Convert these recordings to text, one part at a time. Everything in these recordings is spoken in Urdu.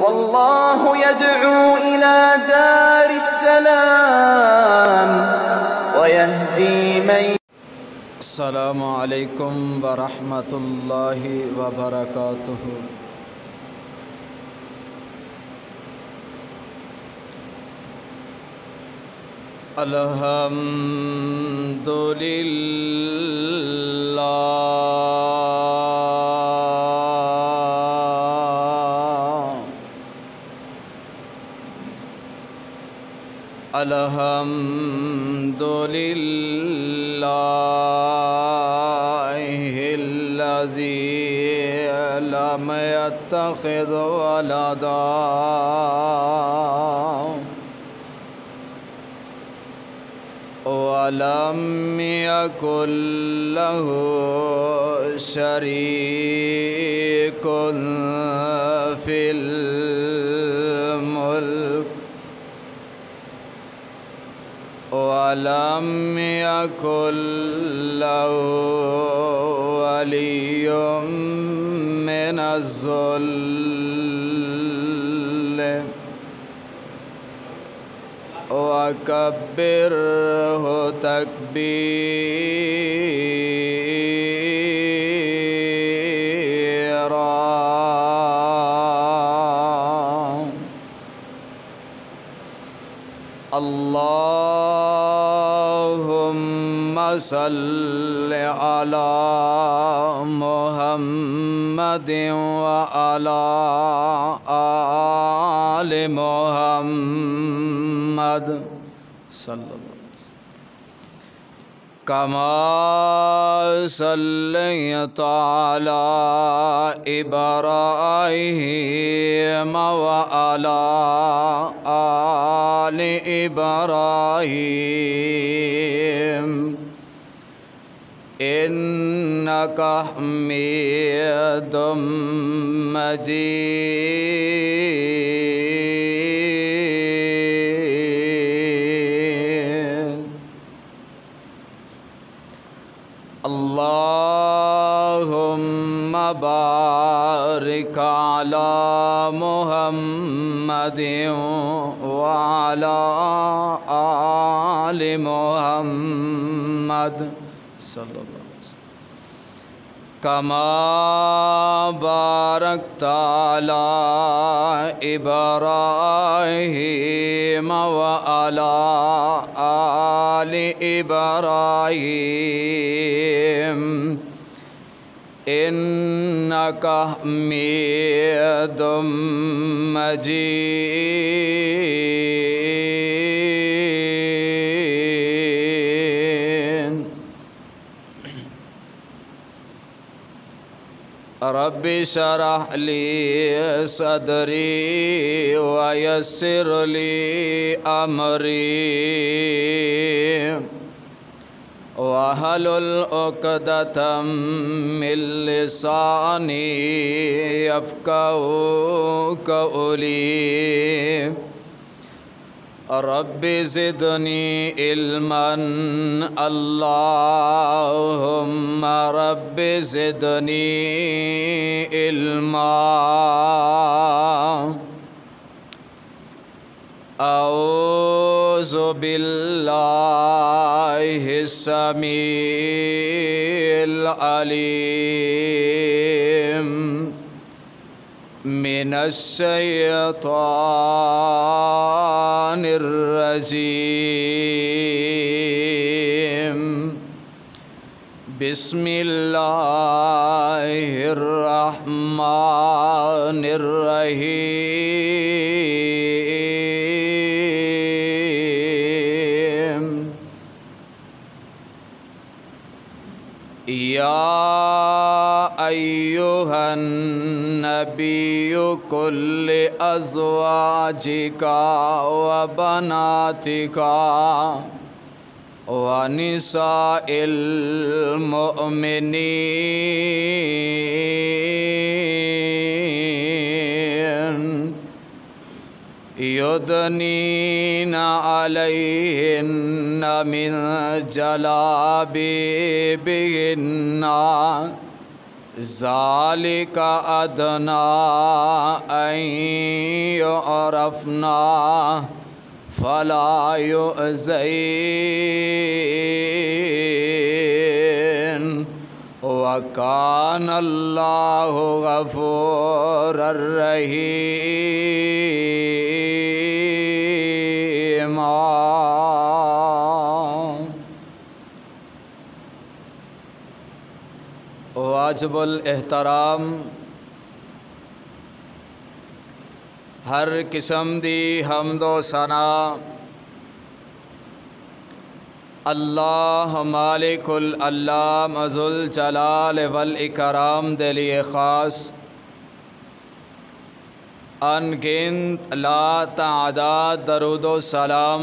والله يدعو إلى دار السلام ويهدي من. السلام علیکم ورحمۃ اللہ وبرکاتہ۔ الحمد للہ الحمد للہ الذی لم يتخذ ولدا ولم يكن له شريك في الملك ولم يكن له ولي من الذل وكبره تكبيرا۔ اللهم صل على محمد وعلى آل محمد صلی اللہ علیہ وسلم كما صليت على إبراهيم وعلى آل إبراهيم إنك حميد مجيد۔ اللهم بارك على محمد وعلى آل محمد صلی اللہ علیہ وسلم كما باركت على إبراهيم وعلى آل إبراهيم إنك حميد مجيد۔ رب اشرح لي صدري ويسر لي أمري واحلل عقدة من لساني يفقهوا قولي۔ رب زدنی علما، اللهم رب زدنی علما۔ اعوذ باللہ السمیع العلیم من الشیطان الرجیم۔ بسم اللہ الرحمن الرحیم۔ یا ایہا النبی قل لأزواجک وبناتک ونساء المؤمنین یدنین علیہن من جلابیبہن ذالک ادنی ان يعرفنا فلا يؤذين وكان الله غفورا رحيما۔ واجب الاحترام ہر قسم دی حمد و ثنا اللہ مالک العلام ذوالجلال والاکرام دے لیے خاص، ان گنت لا تعداد درود و سلام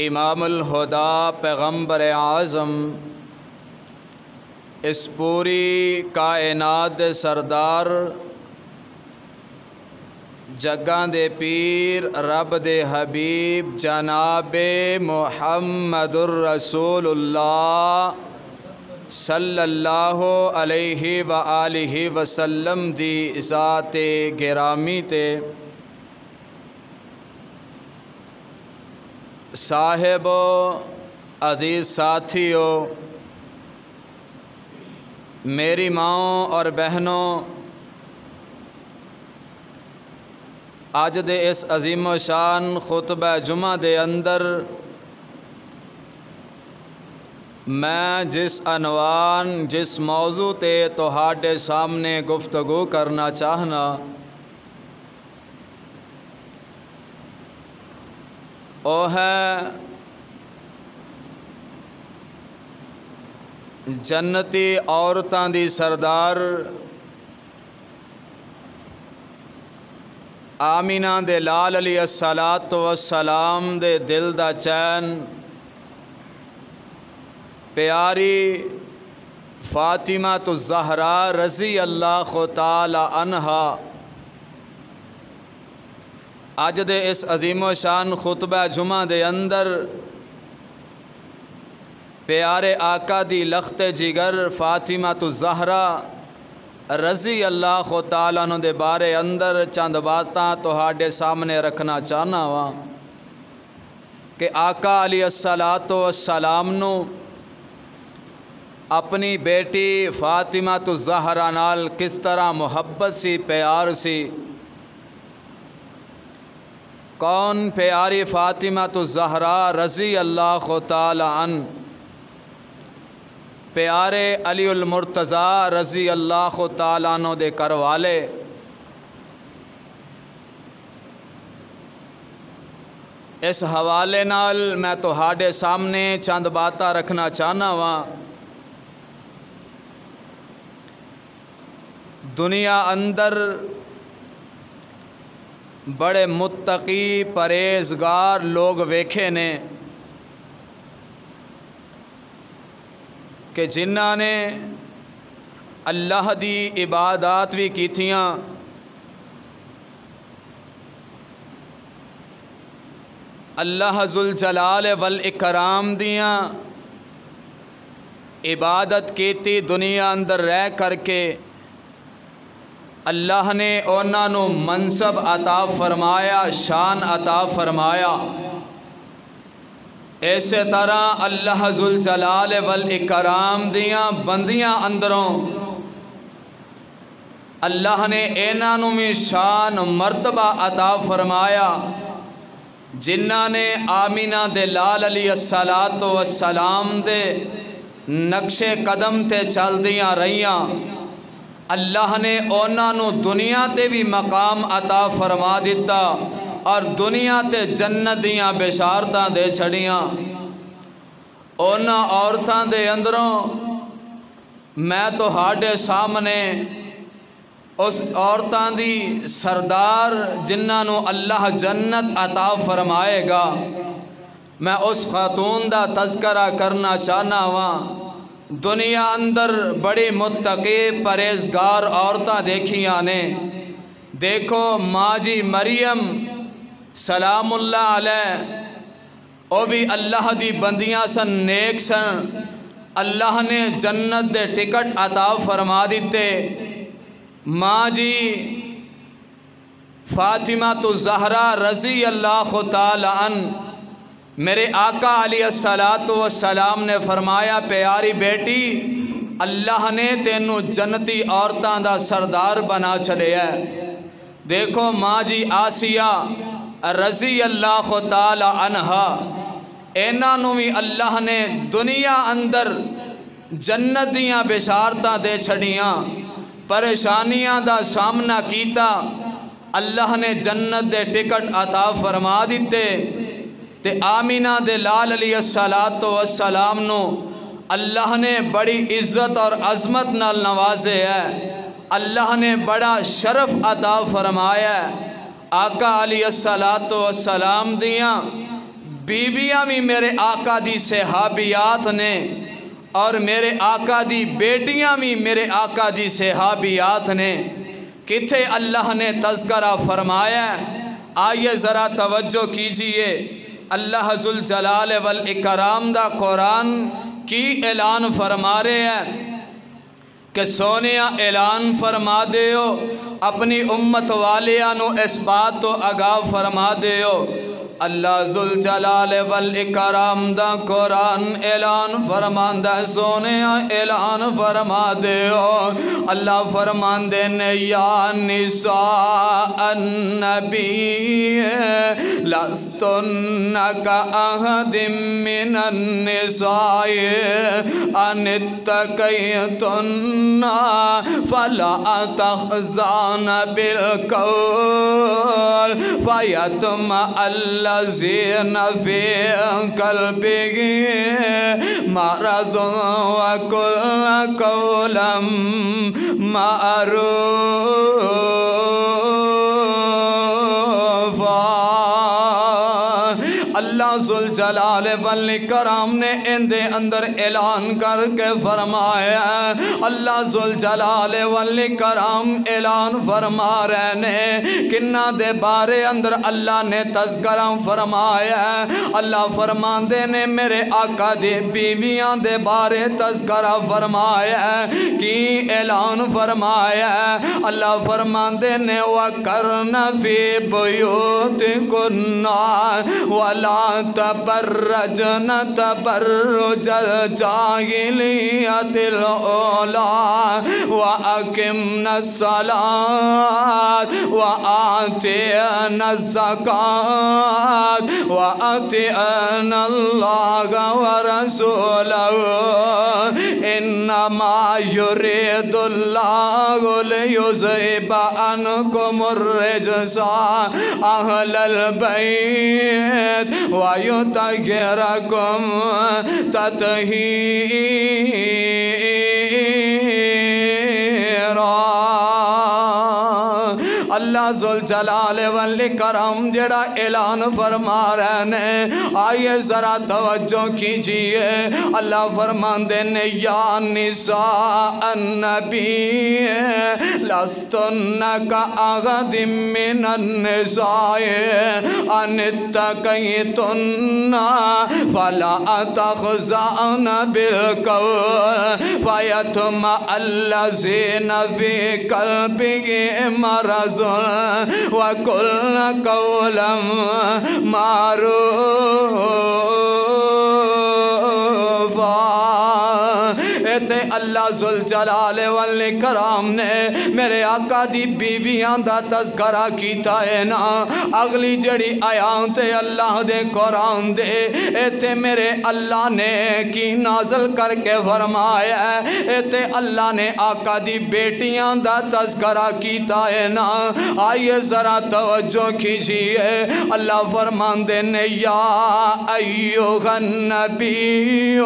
امام الہدا پیغمبر اعظم اس پوری کائنات دے سردار جگاں دے پیر رب دے حبیب جناب محمد الرسول اللہ صلی اللہ علیہ وآلہ وسلم دی ذات گرامی تے صاحب عزیز ساتھیو، میری ماؤں اور بہنوں، آج دے اس عظیم و شان خطبہ جمعہ دے اندر میں جس عنوان جس موضوع تے تہاڈے سامنے گفتگو کرنا چاہنا او ہے جنتی عورتاں دی سردار آمینہ دے لال علیہ السلام دے دل دا چین پیاری فاطمہ الزہرا رضی اللہ تعالی عنہا اج دے اس عظیم و شان خطبہ جمعہ دے اندر پیارے آقا دی لخت جگر فاطمہ الزہرا رضی اللہ تعالیٰ عنہ دے بارے اندر چند باتاں تہاڈے سامنے رکھنا چاہنا وا کہ آقا علیہ السلام نو اپنی بیٹی فاطمہ الزہرا نال کس طرح محبت سی، پیار سی۔ کون پیاری فاطمہ الزہرا رضی اللہ تعالی عنہ؟ پیارے علی المرتضیٰ رضی اللہ تعالیٰ عنہ دے کروالے۔ اس حوالے نال میں تہاڈے سامنے چند باتاں رکھنا چاہنا وا۔ دنیا اندر بڑے متقی پرہیزگار لوگ ویکھے نے کہ جنہاں نے اللہ دی عبادات بھی کیتیاں، اللہ ذوالجلال والاکرام دیاں عبادت کیتی دنیا اندر رہ کر کے اللہ نے انہاں نو منصب عطا فرمایا، شان عطا فرمایا۔ ایسے طرح اللہ ذوالجلال والاکرام دیاں بندیاں اندروں اللہ نے انہاں نو بھی شان مرتبہ عطا فرمایا، جنہاں نے آمینہ دے لال علیہ السلام دے نقش قدم تے چل دیاں رہیاں۔ اللہ نے انہاں نو دنیا تے بھی مقام عطا فرما دیتا اور دنیا تے جنت دیاں بشارتاں دے چھڑیاں۔ انہاں عورتاں دے اندروں میں تہاڈے سامنے اس عورتاں دی سردار جنہاں نو اللہ جنت عطا فرمائے گا، میں اس خاتون دا تذکرہ کرنا چاہنا وا۔ دنیا اندر بڑی متقی پرہیزگار عورتاں دیکھیاں نے۔ دیکھو ماں جی مریم سلام اللہ علیہ، او بھی اللہ دی بندیاں سن، نیک سن، اللہ نے جنت دے ٹکٹ عطا فرما دیتے۔ ماں جی فاطمہ تو زہرا رضی اللہ تعالی عنہ میرے آقا علیہ السلام نے فرمایا پیاری بیٹی اللہ نے تینوں جنتی عورتاں دا سردار بنا چھڑیا ہے۔ دیکھو ماں جی آسیہ رضی اللہ تعالی عنہا اینا نو بھی اللہ نے دنیا اندر جنت دیاں بشارتاں دے چھڑیاں، پریشانیاں دا سامنا کیتا، اللہ نے جنت دے ٹکٹ عطا فرما دیتے تے آمینہ دے لال علیہ السلام نو اللہ نے بڑی عزت اور عظمت نال نوازے ہے، اللہ نے بڑا شرف عطا فرمایا ہے۔ آقا علیہ السلام دیاں بیویاں بھی میرے آقا دی صحابیات نے اور میرے آقا دی بیٹیاں بھی میرے آقا دی صحابیات نے۔ کتھے اللہ نے تذکرہ فرمایا ہے، آئیے ذرا توجہ کیجئے، اللہ ذوالجلال والاکرام دا قرآن کی اعلان فرما رہے ہیں کہ سونیا اعلان فرما دیو اپنی امت والیاں نو اس بات تو آگاہ فرما دیو۔ اللہ ذوالجلال والاکرام دا قرآن اعلان فرماندہ سونیا اعلان فرما دیو، اللہ فرماندے نے یا نساء النبی لستن کاحد من النساء ان اتقیتن فلا تخضعن بالقول فیطمع الذین فی قلبهم مرض وقلن قولا معروفا۔ اللہ ذوالجلال والاکرام نے اندے اندر اعلان کر کے فرمایا، اللہ ذوالجلال والاکرام اعلان فرما رہے نے کنہ دے بارے اندر اللہ نے تذکرہ فرمایا، اللہ فرماندے نے میرے آقا دے بیویاں دے بارے تذکرہ فرمایا، کی اعلان فرمایا، اللہ فرماندے نے وَقَرْنَ فِي بُيُوتِكُنَّ وَلَا تَبَرَّجْنَ تَبَرُّجَ الْجَاهِلِيَّةِ الْأُولَىٰ وَأَقِمْنَ الصَّلَاةَ وَآتِينَ الزَّكَاةَ وَأَطِعْنَ اللَّهَ وَرَسُولَهُ إِنَّمَا يُرِيدُ اللَّهُ لِيُذْهِبَ عَنكُمُ الرِّجْسَ أَهْلَ الْبَيْتِ وَيُطَهِّرَكُمْ تَطْهِيرًا۔ اللہ ذوالجلال والاکرام جڑا اعلان فرما رہے نے، آئیے ذرا توجہ کیجئے، اللہ فرماندے نے یا نساء النبی لستن کاحد من النساء ان اتقیتن فلا تخضعن بالقول فیطمع الذین فی قلبهم مرض وَقُلْنَ قَوْلًا مَعْرُوفًا۔ ایتے اللہ ذوالجلال والاکرام نے میرے آقا دی بیویاں دا تذکرہ کیتا ہے نا، اگلی جڑی آیات اللہ دے قرآن دے ایتے میرے اللہ نے کی نازل کر کے فرمایا ہے، ایتے اللہ نے آقا دی بیٹیاں دا تذکرہ کیتا ہے نا، آئیے ذرا توجہ کیجئے، اللہ فرماندے نے یا ایھا النبی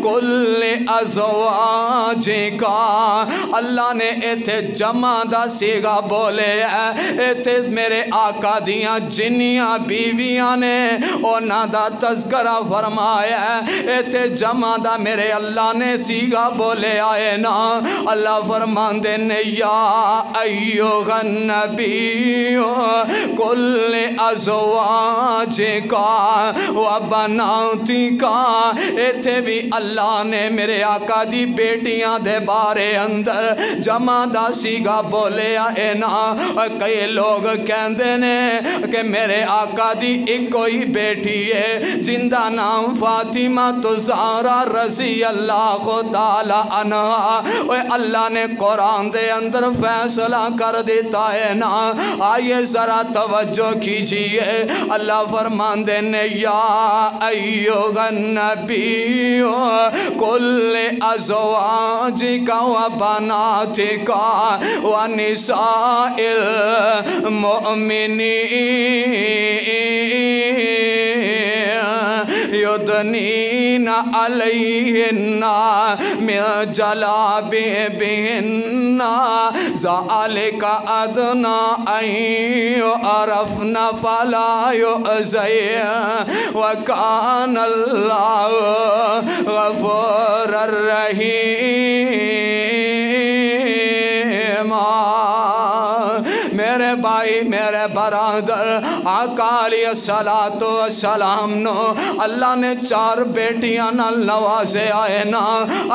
کل ازواجک، اللہ نے ایتھے جمع دا سیغہ بولے ہے، ایتھے میرے آقا دیاں جنیاں بیویاں نے اونا دا تذکرہ فرمایا ہے، ایتھے جمع دا میرے اللہ نے سیغہ بولے آئے نا، اللہ فرماندے نے یا ایھا النبی کل ازواجک و بناتک، ایتھے بھی اللہ نے میرے آقا آقا دی بیٹیاں دے بارے اندر جمع دا سیگا بولیا اے نا کئی لوگ کہندے نے کہ میرے آقا دی ایک کوئی بیٹی ہے جن دا نام فاطمہ زہرا رضی اللہ تعالی عنہا اللہ نے قرآن دے اندر فیصلہ کر دیتا ہے نا آئیے ذرا توجہ کیجئے اللہ فرماندے نے یا ایھا النبی کل ازواجک و بناتک و نساء المؤمنین یدنین علیہن من جلابیبہن ذالک ادنی ان یعرفن فلا یؤذین وکان اللہ غفور الرحیم۔ میرے بھائی میرے برادر آقا علیہ السلام نو اللہ نے 4 بیٹیاں نال نوازے آئے نا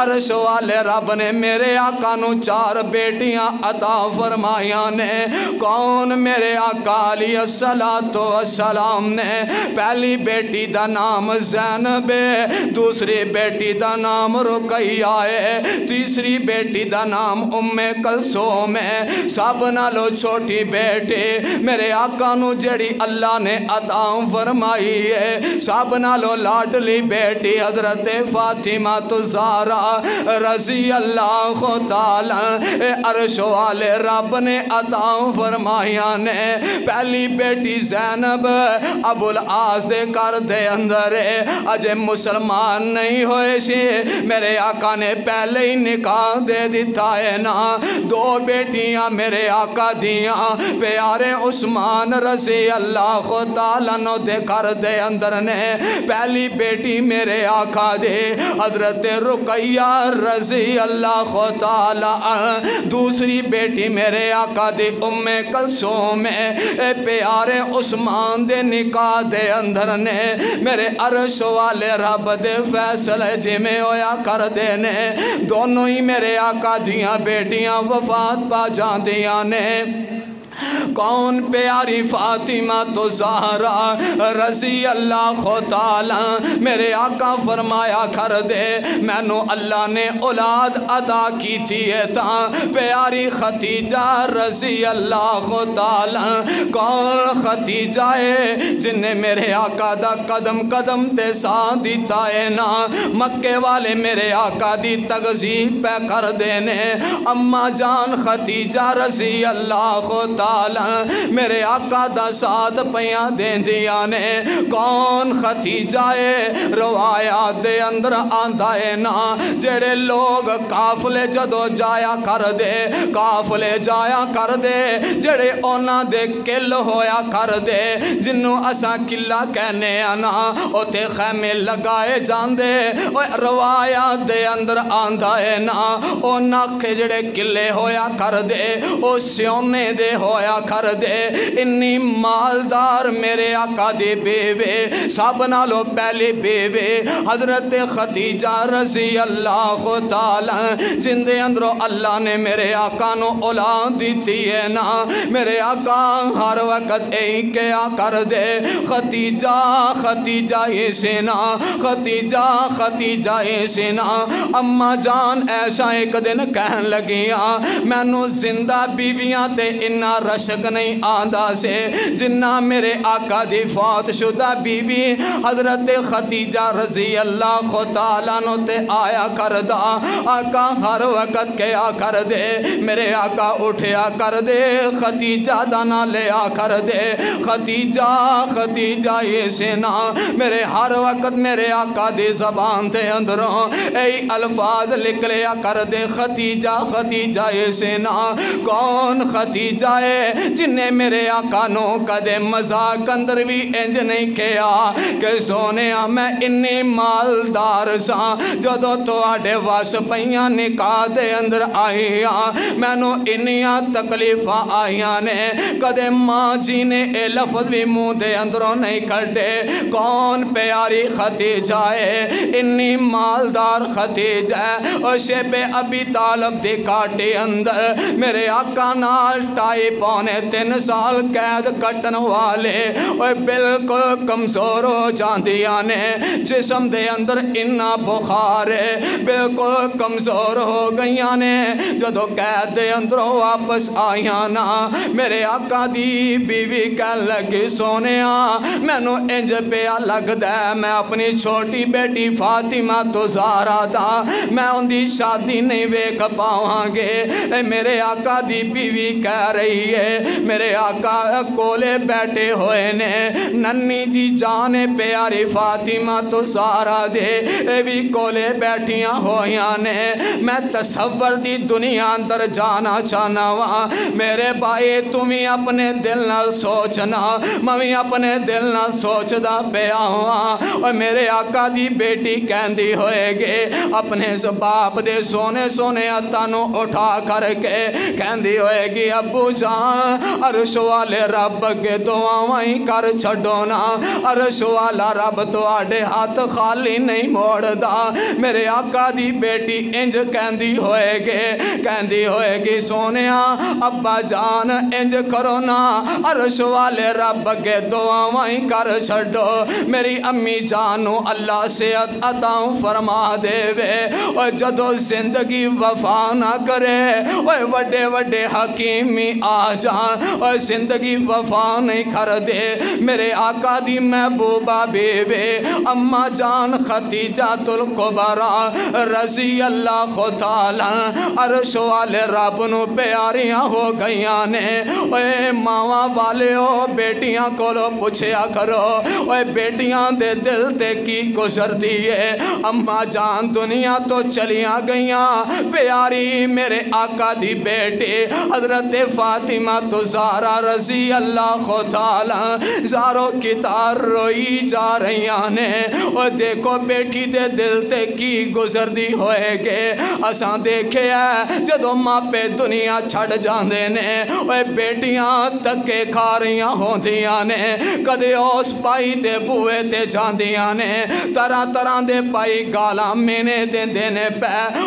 عرش والے رب نے میرے آقا نو 4 بیٹیاں عطا فرمائیاں نے کون میرے آقا علیہ السلام نے پہلی بیٹی دا نام زینب ہے دوسری بیٹی دا نام رقیہ ہے تیسری بیٹی دا نام ام کلثوم ہے سب نالو چھوٹی بیٹے میرے آقا نو جڑی اللہ نے عطا فرمائی ہے سب نالو لاڈلی بیٹی حضرت فاطمہ زہرا رضی اللہ تعالی عرش والے رب نے عطا فرمائیاں نے پہلی بیٹی زینب ابو العاص دے کر دے اندر ہے اجے مسلمان نہیں ہوئے سی میرے آقا نے پہلے ہی نکاح دے دیتا ہے نا 2 بیٹیاں میرے آقا دیاں پیارے عثمان رضی اللہ تعالیٰ نو دے کر دے اندر نے پہلی بیٹی میرے آقا دے حضرت رقیہ رضی اللہ تعالیٰ دوسری بیٹی میرے آقا دے ام کلثوم پیارے عثمان دے نکاح دے اندر نے میرے عرش والے رب دے فیصلے جی میں ہویا کر دے نے دونوں ہی میرے آقا دیاں بیٹیاں وفات پا جان دیاں نے کون پیاری فاطمہ زہرا رضی اللہ تعالی میرے آقا فرمایا کر دے میں نو اللہ نے اولاد عطا کی تھی تا پیاری ختیجہ رضی اللہ تعالی کون ختیجہ ہے جن نے میرے آقا دا قدم قدم تے ساتھ دیتا ہے نا مکے والے میرے آقا دی تغذیب پہ کر دینے اما جان ختیجہ رضی اللہ تعالی میرے آقا دا ساتھ پیاں دین دیا نے کون ختیجہ ہے روایات دے اندر آندھا ہے نا جڑے لوگ قافلے جدو جایا کر دے قافلے جایا کر دے جڑے اونا دے کل ہویا کر دے جنوں اساں کلا کہنے آنا اوتے خیمے لگائے جان دے روایات دے اندر آندھا ہے نا اونا کے جڑے کلے ہویا کر دے او سیونے دے ہویا کر دے انی مالدار میرے آقا دے بیوے سب نالو پہلے بیوے حضرت ختیجہ رضی اللہ تعالی جن دے اندروں اللہ نے میرے آقا نو اولاد دیتی ہے نا میرے آقا ہر وقت ایک کیا کر دے ختیجہ ختیجہ سینا ختیجہ ختیجہ سینا اما جان ایسا ایک دن کہن لگیاں میں نو زندہ بیویاں تے انہا رشک نہیں آندہ سے جنہ میرے آقا دی فوت شدہ بی بی حضرت ختیجہ رضی اللہ تعالیٰ نو تے آیا کر دا آقا ہر وقت کیا کر دے میرے آقا اٹھیا کر دے ختیجہ دانا لیا کر دے ختیجہ ختیجہ یہ سینا میرے ہر وقت میرے آقا دی زبان تے اندروں ای الفاظ لکھ لیا کر دے ختیجہ ختیجہ یہ سینا کون ختیجہ ہے جنہیں میرے آقا نو کدے مذاق اندر بھی انج نہیں کیا کہ سونے میں انی مالدار سا جدو تو آڈے واس پہیاں نکاح دے اندر آئیاں میں نو انیاں تکلیفہ آئیاں نے کدے ماں جی نے اے لفظ بھی منہ دے اندروں نہیں کھڑے کون پیاری ختیجہ ہے انی مالدار ختیجہ ہے اور شیب ابی طالب دے کاٹے اندر میرے آقا نال 2.5-3 سال قید کٹن والے اور بالکل کمزور ہو جاندیاں نے جسم دے اندر انہا بخار ہے بالکل کمزور ہو گئیاں نے جدو قید دے اندروں واپس آئیاں نا میرے آقا دی بیوی کہن لگی سونیا میں نو انج پیا لگ دے میں اپنی چھوٹی بیٹی فاطمہ تو زہرا دا میں ان دی شادی نہیں ویکھ پاواں گے میرے آقا دی بیوی کہہ رہی ہے میرے آقا کولے بیٹھے ہوئے نے ننی جی جان پیاری فاطمہ تو زہرا دے اے بھی کولے بیٹھیاں ہویاں نے میں تصور دی دنیا اندر جانا چاہنا وہاں میرے بھائی تمہیں اپنے دل نہ سوچنا میں اپنے دل نہ سوچ دا پیا ہوا اور میرے آقا دی بیٹی کہندی ہوئے گے اپنے باپ دے سونے سونے اتانوں اٹھا کر کے کہندی ہوئے گی ابو جان عرش والے رب کے دعائیں کر چھڑونا عرش والا رب تو آڈے ہاتھ خالی نہیں موڑ دا میرے آقا دی بیٹی انج کہندی ہوئے گی سونیا ابا جان انج کرو نا عرش والے رب کے دعائیں کر چھڑو میری امی جانو اللہ سے عطاؤں فرما دے وے اور جدو زندگی وفا نہ کرے اور وڈے وڈے حکیمی آ جان اور زندگی وفا نہیں کر دے میرے آقا دی محبوبہ بیوے اما جان ختیجہ الکبریٰ رضی اللہ تعالی عرش والے رب نو پیاریاں ہو گئیاں نے اے ماواں والے ہو بیٹیاں کولو پوچھیا کرو اے بیٹیاں دے دل تے کی گزرتی ہے اما جان دنیا تو چلیاں گئیاں پیاری میرے آقا دی بیٹے حضرت فاطمہ تو زہرا رضی اللہ تعالی زارو کی تار روئی جا رہیاں نے اور دیکھو بیٹی دے دل تے کی گزر دی ہوئے گے اساں دیکھے ہے جدو ماں پہ دنیا چھڑ جاندے نے اور بیٹیاں تکے کھا رہیاں ہوندیاں نے کدے اس پائی تے بوئے تے جاندیاں نے طرح طرح دے پائی گالاں مینے دین دینے پہ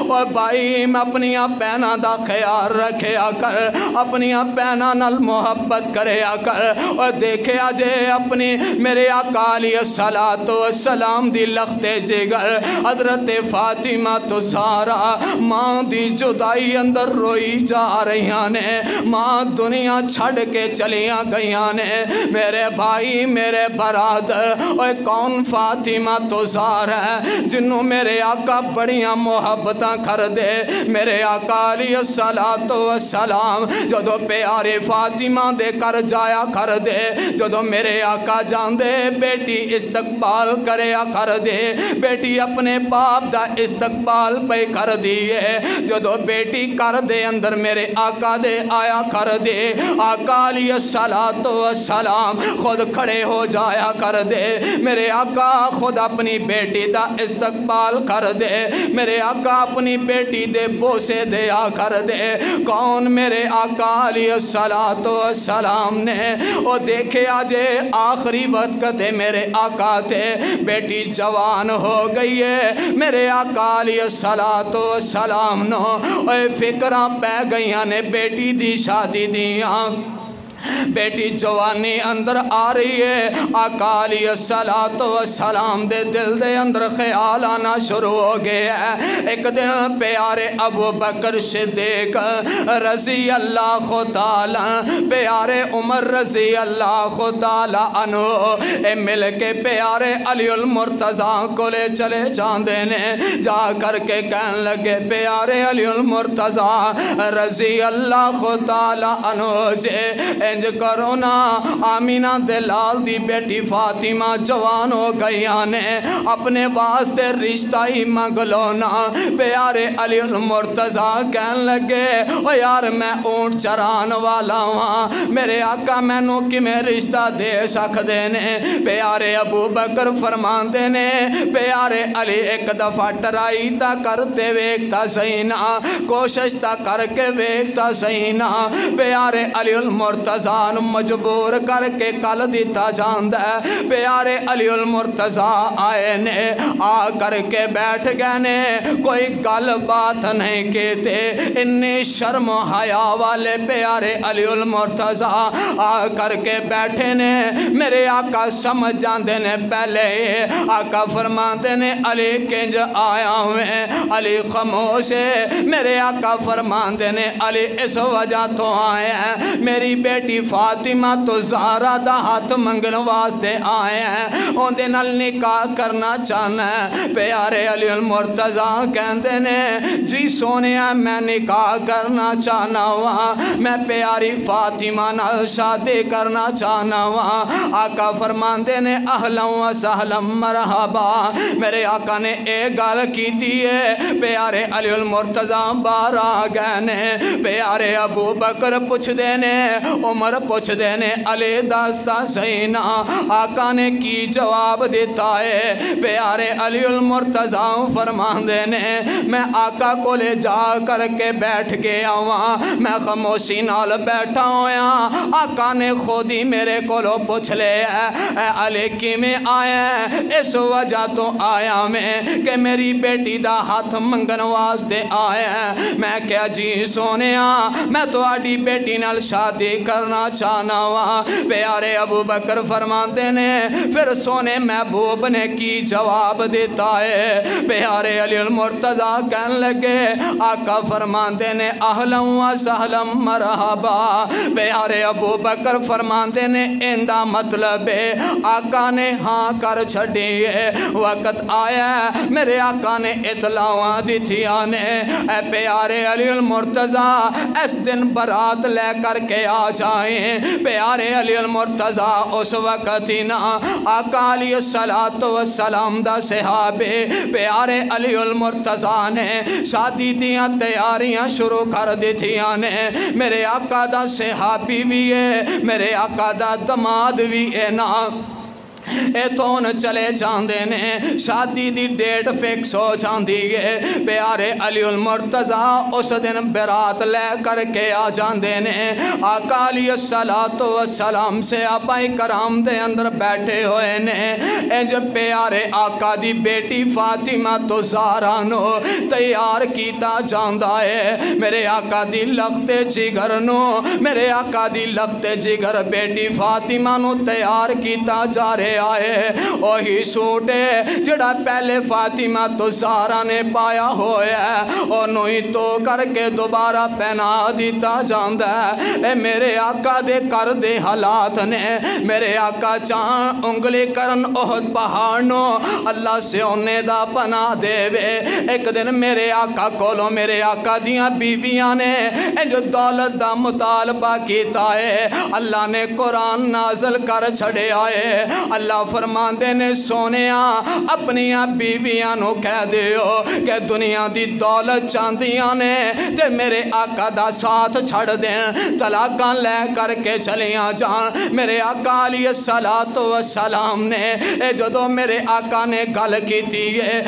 اور بھائی میں اپنیاں پہنا دا خیال رکھیا کر اپنیاں پہنا نال محبت کریا کر اور دیکھے آجے اپنی میرے آقا علیہ السلام دی لخت جگر حضرت فاطمہ تو زہرا ماں دی جدائی اندر روئی جا رہیاں نے ماں دنیا چھڑ کے چلیاں گئیاں نے میرے بھائی میرے برادر اور کون فاطمہ تو زہرا ہے جنہوں میرے آقا بڑیاں محبتاں کر دے میرے آقا علیہ السلام جدو پیارے فاطمہ دے کر جایا کر دے جدو میرے آقا جان دے بیٹی استقبال کریا کر دے بیٹی اپنے باپ دا استقبال پہ کر دیئے جدو بیٹی کر دے اندر میرے آقا دے آیا کر دے آقا علیہ السلام خود کھڑے ہو جایا کر دے میرے آقا خود اپنی بیٹی دا استقبال کر دے میرے آقا اپنی بیٹی دے بوسے دیا کر دے کون میرے آقا علیہ السلام نے وہ دیکھے آجے آخری وقت دے میرے آقا تے بیٹی جوان ہو گئی ہے میرے آقا علیہ السلام نو اے فکرہ پہ گئیاں نے بیٹی دی شادی دیاں بیٹی جوانی اندر آ رہی ہے آقا علیہ السلام دے دل دے اندر خیال آنا شروع ہو گیا ہے ایک دن پیارے ابو بکر صدیق رضی اللہ تعالی پیارے عمر رضی اللہ تعالی عنہ اے مل کے پیارے علی المرتضی کو لے چلے جاندے نے جا کر کے کہن لگے پیارے علی المرتضی رضی اللہ تعالی عنہ جے انج کرو نا آمینہ دے لال دی بیٹی فاطمہ جوان ہو گئی نے اپنے واسطے رشتہ ہی منگ لو نا پیارے علی المرتضیٰ کہن لگے او یار میں اونٹ چران والا ہاں میرے آقا مینوں کیویں رشتہ دے سکدے نے پیارے ابو بکر فرماندے نے پیارے علی ایک دفعہ ٹرائی تا کرتے ویکھتا صحیح نا کوشش تا کر کے ویکھتا صحیح نا پیارے علی المرتضیٰ مجبور کر کے کل دیتا جاندا ہے پیارے علی المرتضیٰ آئے نے آ کر کے بیٹھ گئے نے کوئی گل بات نہیں کہتے انی شرم و حیا والے پیارے علی المرتضیٰ آ کر کے بیٹھے نے میرے آقا سمجھ جاندے نے پہلے آقا فرماندے نے علی کنج آیا میں علی خاموش ہے میرے آقا فرماندے نے علی اس وجہ تو آئے ہیں میری بیٹی فاطمہ تو زہرا دا ہاتھ منگن واسطے آئے ہیں اون دے نال نکاح کرنا چاہنا ہے پیارے علی المرتضیٰ کہندے نے جی سونیا میں نکاح کرنا چاہنا ہوا میں پیاری فاطمہ نال شادی کرنا چاہنا ہوا آقا فرماندے نے اہلا و سہلا مرحبا میرے آقا نے ایک گل کیتی ہے پیارے علی المرتضیٰ باہر آ گئے نے پیارے ابو بکر پوچھ دینے عمر پوچھ دینے علی داستا صحیح نا آقا نے کی جواب دیتا ہے پیارے علی المرتضیٰ فرماندے نے میں آقا کو لے جا کر کے بیٹھ کے آواں میں خاموشی نال بیٹھا ہویا آقا نے خود ہی میرے کو لو پوچھ لے اے علی کیویں آیا اس وجہ تو آیا میں کہ میری بیٹی دا ہاتھ منگن واسطے آیا میں کیا جی سونیا میں تو آڈی بیٹی نال شادی کرنا چاہنا وا پیارے ابو بکر فرماندے نے پھر سونے محبوب نے کی جواب دیتا ہے پیارے علی المرتضیٰ کہن لگے آقا فرماندے نے اہلا و سہلا مرحبا پیارے ابو بکر فرماندے نے اندہ مطلب ہے آقا نے ہاں کر چھڑی ہے وقت آیا میرے آقا نے اطلاع دی تھی آنے اے پیارے علی المرتضیٰ اس دن برات لے کر کے آ جائیں پیارے علی المرتضیٰ اس وقت ہی نا آقا علیہ السلام دا صحابے پیارے علی المرتضیٰ نے شادی دیاں تیاریاں شروع کر دی تھی آنے میرے آقا دا صحابی بھی ہے میرے آقا دا دماد بھی ہے نا اے تون چلے جاندے نے شادی دی ڈیٹ فکس ہو جاندی ہے پیارے علی المرتضیٰ اس دن برات لے کر کے آ جاندے نے آقا علیہ السلام سے آبائی کرام دے اندر بیٹھے ہوئے نے انج پیارے آقا دی بیٹی فاطمہ تو زہرا نو تیار کیتا جاندا ہے میرے آقا دی لخت جگر نو میرے آقا دی لخت جگر بیٹی فاطمہ نو تیار کیتا جا رہے آئے وہی سوٹ ہے جڑا پہلے فاطمہ تو زہرا نے پایا ہویا ہے انہوں ہی تو کر کے دوبارہ پہنا دیتا جاندہ ہے اے میرے آقا دے کر دے حالات نے میرے آقا چاہاں انگلی کرن احد پہاڑنو اللہ سے انہیں دا پنا دے وے ایک دن میرے آقا کولو میرے آقا دیاں بیویاں نے جو دولت دا مطالبہ کیتا ہے اللہ نے قرآن نازل کر چھڑے آئے اللہ فرماندے نے سونیا اپنیاں بیویاں نو کہہ دیو کہ دنیا دی دولت چاندیاں نے تے میرے آقا دا ساتھ چھڑ دیں طلاقاں لے کر کے چلیاں جان میرے آقا علیہ السلام نے جدو میرے آقا نے گل کی تھی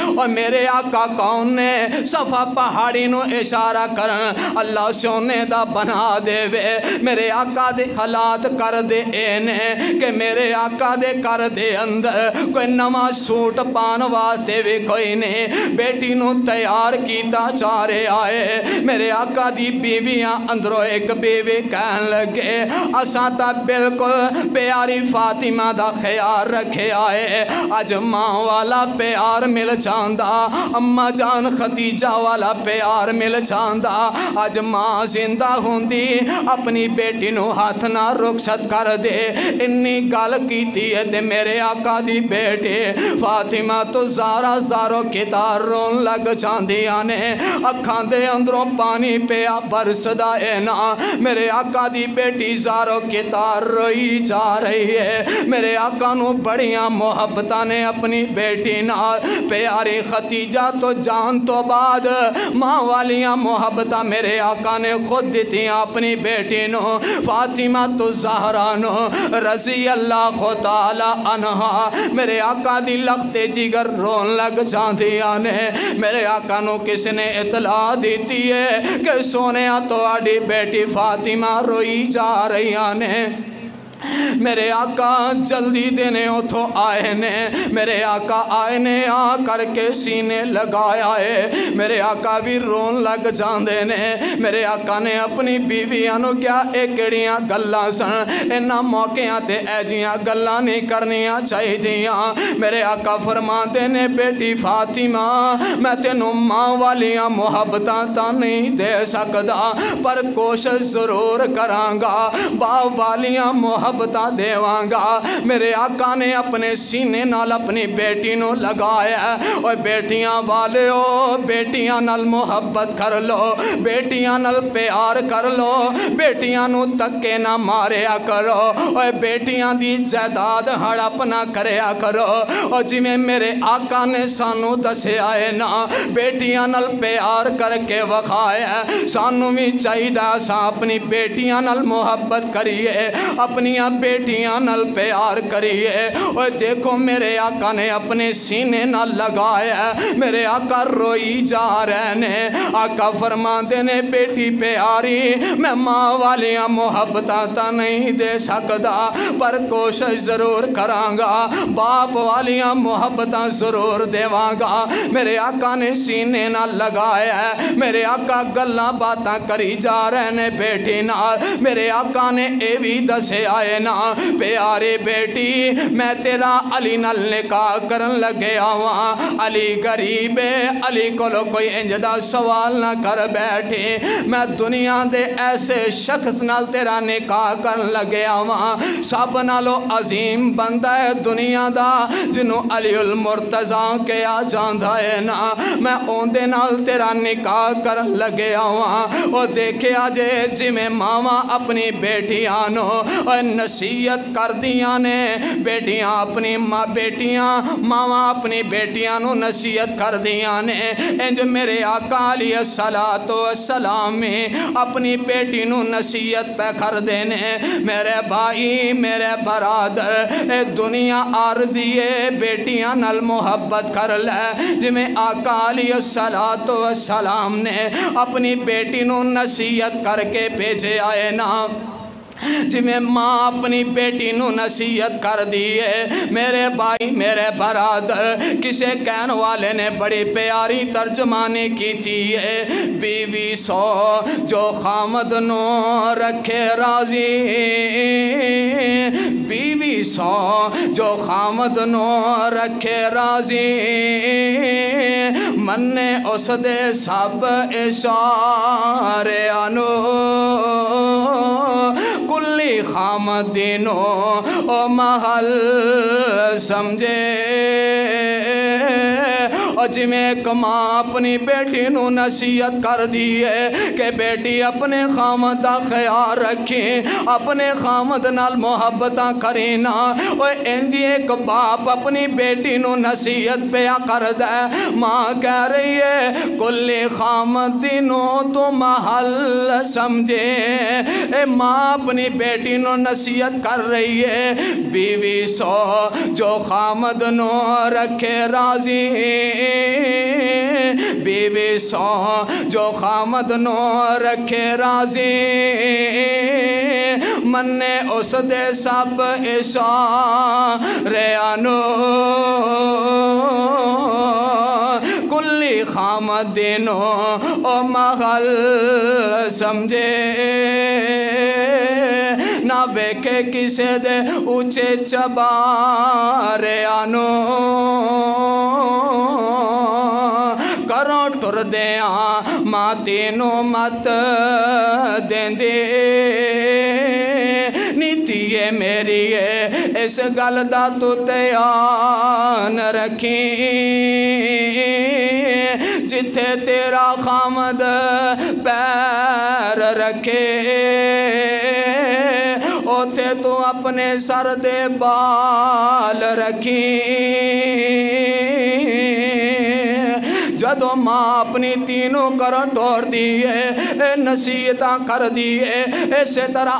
اور میرے آقا کون نے صفا پہاڑی نو اشارہ کرن اللہ سونے دا بنا دے وے میرے آقا دے حالات کر دے اینے کہ میرے آقا دے کر دے اندر کوئی نواں سوٹ پان واسطے بھی کوئی نہیں بیٹی نو تیار کیتا چارے آئے میرے آقا دی بیویاں اندروں ایک بیوی کہن لگے اساں تا بالکل پیاری فاطمہ دا خیال رکھے آئے اج ماں والا پیار مل جاندا اماں جان خدیجہ والا پیار مل جاندا اج ماں زندہ ہوندی اپنی بیٹی نو ہاتھ نہ رخصت کر دے انی گل کیتی ہے تے میرے آقا دی بیٹی فاطمہ تو زارا زارو کتار رون لگ جاندیاں نے اکھاں دے اندروں پانی پیا برسدا اے نا میرے آقا دی بیٹی زارو کتار روئی جا رہی ہے میرے آقا نو بڑیاں محبتاں نے اپنی بیٹی نال پیاری ختیجہ تو جان تو بعد ماں والیاں محبتاں میرے آقا نے خود دیتیاں اپنی بیٹی نو فاطمہ تو زہرا نو رضی اللہ تعالی عنہا میرے آقا دی لختے جگر رون لگ جاندیاں نے میرے آقا نو کس نے اطلاع دیتی ہے کہ سونیا تو آڈی بیٹی فاطمہ روئی جا رہیاں نے میرے آقا جلدی دینے اتھو آئے نے میرے آقا آئے نے آ کر کے سینے لگایا ہے میرے آقا بھی رون لگ جاندے نے میرے آقا نے اپنی بیویاں نو کیا ایکڑیاں گلاں سن انہاں موقعاں تے ایجیاں گلاں نہیں کرنیاں چاہی دیاں میرے آقا فرماندے نے بیٹی فاطمہ میں تینوں ماں والیاں محبتاں تا نہیں دے سکدا پر کوشش ضرور کرانگا باپ والیاں محبتاں دیوانگا میرے آقا نے اپنے سینے نال اپنی بیٹی نو لگایا اور بیٹیاں والے ہو بیٹیاں نال محبت کر لو بیٹیاں نال پیار کر لو بیٹیاں نو تکے نہ ماریا کرو اور بیٹیاں دی جائیداد ہڑپ نہ کریا کرو اور جی میں میرے آقا نے سانو دسے آئے نا بیٹیاں نال پیار کر کے وخایا سانو بھی چاہیدہ سا اپنی بیٹیاں نال محبت کریے اپنی بیٹیاں نال پیار کریے اور دیکھو میرے آقا نے اپنے سینے نال لگایا میرے آقا روئی جا رہے نے آقا فرما دینے بیٹی پیاری میں ماں والیاں محبتاں تا نہیں دے سکدا پر کوشش ضرور کرانگا باپ والیاں محبتاں ضرور دیوانگا میرے آقا نے سینے نال لگایا میرے آقا گلاں باتاں کری جا رہے نے بیٹی نال میرے آقا نے اے بھی دسے آئے نا پیارے بیٹی میں تیرا علی نال نکاح کرن لگے آواں علی غریب ہے علی کولو کوئی انجدہ سوال نہ کر بیٹھے میں دنیا دے ایسے شخص نال تیرا نکاح کرن لگے آواں سب نالو عظیم بندہ ہے دنیا دا جنہوں علی المرتضی کیا جاندہ ہے نا میں اوندے نال تیرا نکاح کرن لگے آواں اور دیکھے آجے جی میں ماما اپنی بیٹیاں نو اور نصیحت کر دیاں نے بیٹیاں اپنی ماں بیٹیاں ماما اپنی بیٹیاں نو نصیحت کر دیاں نے انج میرے آقا علیہ السلام میں اپنی بیٹی نو نصیحت پہ کر دینے میرے بھائی میرے برادر اے دنیا عارضی ہے بیٹیاں نال محبت کر لے جی میں آقا علیہ السلام نے اپنی بیٹی نو نصیحت کر کے بھیجے آئے نا جی میں ماں اپنی بیٹی نو نصیحت کر دیئے میرے بھائی میرے برادر کسے کہن والے نے بڑی پیاری ترجمانی کی تھی بیوی سو جو خامد نو رکھے راضی بیوی سو جو خامد نو رکھے راضی مننے اس دے سب اشارے آنو کلی خامدینو او محل سمجھے اور جی میں ایک ماں اپنی بیٹی نو نصیحت کر دیئے کہ بیٹی اپنے خامد دا خیال رکھیں اپنے خامد نال محبتاں کرینا اور انجی ایک باپ اپنی بیٹی نو نصیحت پیا کر دے ماں کہہ رہی ہے کلی خامدینو تو محل سمجھے اے ماں اپنی بیٹی نو نصیحت کر رہی ہے بیوی سو جو خامد نو رکھے راضی بیوی سو جو خامد نو رکھے راضی مننے اس دے سب اشارے آنو کلی خامدینو او محل سمجھے نہ ویکھے کسے دے اونچے چبارے آنو کرو ٹر دیاں ماں تینوں مت دیں دے نی ਧੀਏ ਮੇਰੀਏ ਇਸ ਗੱਲ ਦਾ ਤੂੰ ਧਿਆਨ ਰੱਖੀ ਜਿੱਥੇ ਤੇਰਾ ਖਾਮਦ ਪੈਰ ਰੱਖੇ ਉੱਥੇ ਤੂੰ ਆਪਣੇ ਸਰ ਦੇ ਬਾਲ ਰੱਖੀ ਜਦੋਂ ਮਾਂ ਆਪਣੀ ਤੀਨੋਂ ਘਰੋਂ ਤੋਰਦੀ ਹੈ ਨਸੀਹਤਾਂ ਕਰਦੀ ਹੈ ਇਸੇ ਤਰ੍ਹਾਂ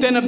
3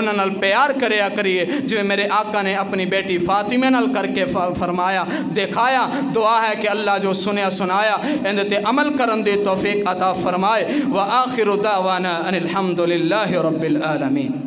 انہاں نال پیار کریا کریے جو میرے آقا نے اپنی بیٹی فاطمہ نال کر کے فرمایا دکھایا۔ دعا ہے کہ اللہ جو سنیا سنایا اندے تے عمل کرن دی توفیق عطا فرمائے۔ وآخر دعوانا ان الحمد للہ رب العالمین۔